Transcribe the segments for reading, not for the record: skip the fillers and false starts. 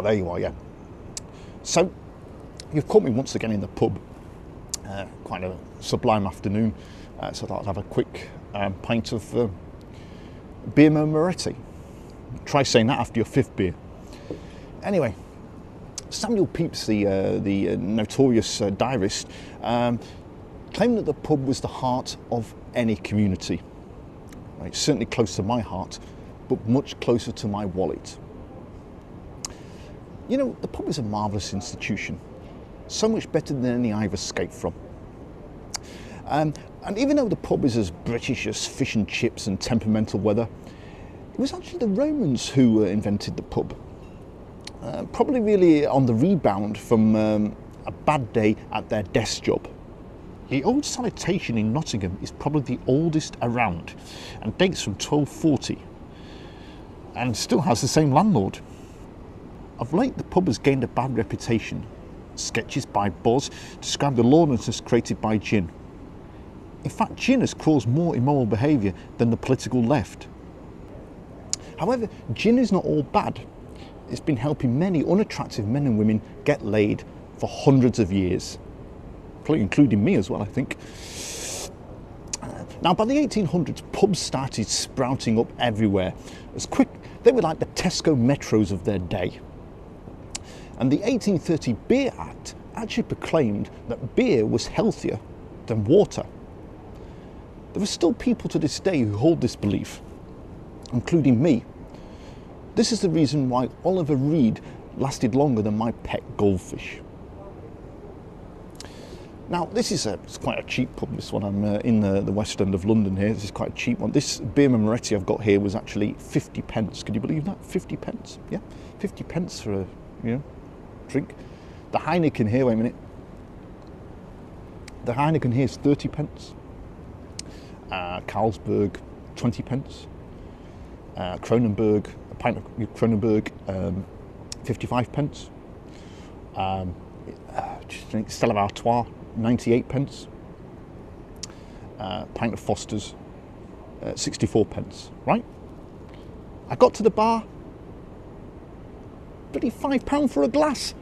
There you are, yeah. So, you've caught me once again in the pub. Quite a sublime afternoon, so I thought I'd have a quick pint of Birra Moretti. Try saying that after your fifth beer. Anyway, Samuel Pepys, the notorious diarist, claimed that the pub was the heart of any community. It's certainly close to my heart, but much closer to my wallet. You know, the pub is a marvellous institution, so much better than any I've escaped from. And even though the pub is as British as fish and chips and temperamental weather, it was actually the Romans who invented the pub. Probably really on the rebound from a bad day at their desk job. The old Salutation in Nottingham is probably the oldest around and dates from 1240 and still has the same landlord. Of late, the pub has gained a bad reputation. Sketches by Boz describe the lawlessness created by gin. In fact, gin has caused more immoral behaviour than the political left. However, gin is not all bad. It's been helping many unattractive men and women get laid for hundreds of years, including me as well, I think. Now, by the 1800s, pubs started sprouting up everywhere. They were like the Tesco Metros of their day. And the 1830 Beer Act actually proclaimed that beer was healthier than water. There are still people to this day who hold this belief, including me. This is the reason why Oliver Reed lasted longer than my pet goldfish. Now, this is it's quite a cheap pub, this one. I'm in the West End of London here. This is quite a cheap one. This Birra Moretti I've got here was actually 50 pence. Can you believe that? 50 pence? Yeah, 50 pence for a drink. The Heineken here, wait a minute. The Heineken here is 30 pence. Carlsberg, 20 pence. Kronenberg, a pint of Kronenberg, 55 pence. Stella Artois, 98 pence. Pint of Foster's, 64 pence, right? I got to the bar, bloody £5 for a glass.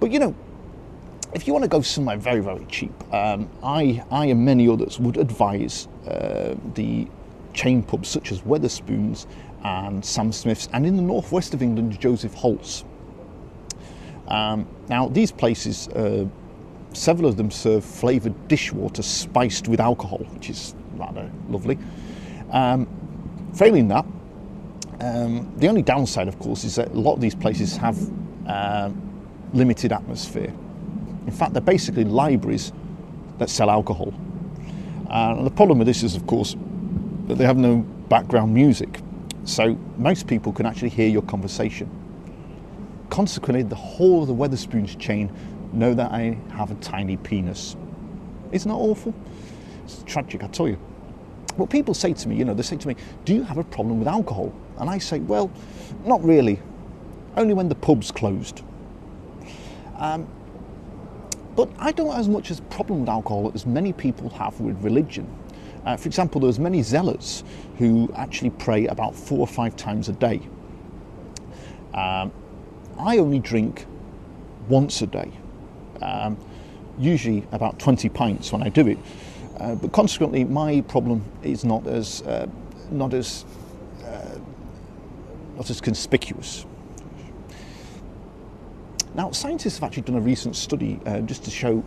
But you know, if you want to go somewhere very, very cheap, I and many others would advise the chain pubs such as Wetherspoons and Sam Smith's, and in the northwest of England, Joseph Holt's. Now, these places, several of them serve flavoured dishwater spiced with alcohol, which is rather lovely. Failing that, the only downside, of course, is that a lot of these places have limited atmosphere. In fact, they're basically libraries that sell alcohol. And the problem with this is, of course, that they have no background music. So most people can actually hear your conversation. Consequently, the whole of the Wetherspoons chain know that I have a tiny penis. Isn't that awful? It's tragic, I tell you. But people say to me, they say to me, do you have a problem with alcohol? And I say, well, not really. Only when the pub's closed. But I don't have as much as a problem with alcohol as many people have with religion. For example, there's many zealots who actually pray about 4 or 5 times a day. I only drink once a day, usually about 20 pints when I do it. But consequently, my problem is not as conspicuous. Now, scientists have actually done a recent study just to show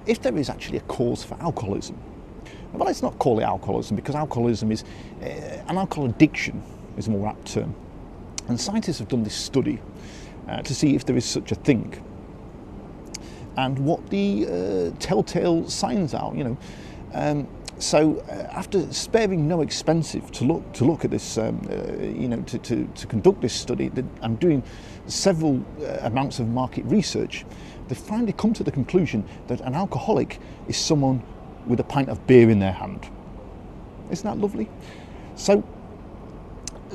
if there is actually a cause for alcoholism. Well, let's not call it alcoholism, because alcoholism is an alcohol addiction is a more apt term. And scientists have done this study to see if there is such a thing and what the telltale signs are. So after sparing no expensive to look at this, to conduct this study, I'm doing several amounts of market research. They finally come to the conclusion that an alcoholic is someone with a pint of beer in their hand. Isn't that lovely? So,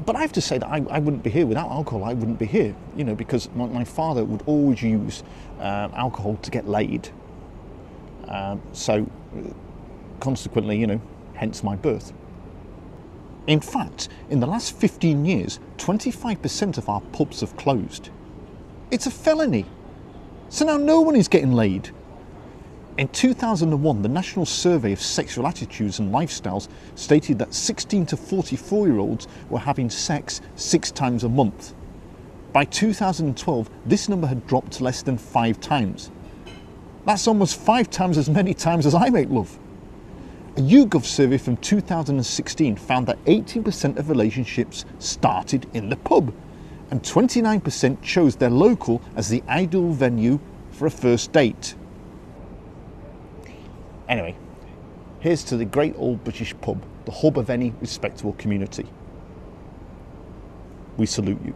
but I have to say that I wouldn't be here without alcohol. I wouldn't be here, because my father would always use alcohol to get laid. So consequently, hence my birth. In fact, in the last 15 years, 25% of our pubs have closed. It's a felony. So now no one is getting laid. In 2001, the National Survey of Sexual Attitudes and Lifestyles stated that 16 to 44-year-olds were having sex 6 times a month. By 2012, this number had dropped to less than 5 times. That's almost 5 times as many times as I make love. A YouGov survey from 2016 found that 18% of relationships started in the pub, and 29% chose their local as the ideal venue for a first date. Anyway, here's to the great old British pub, the hub of any respectable community. We salute you.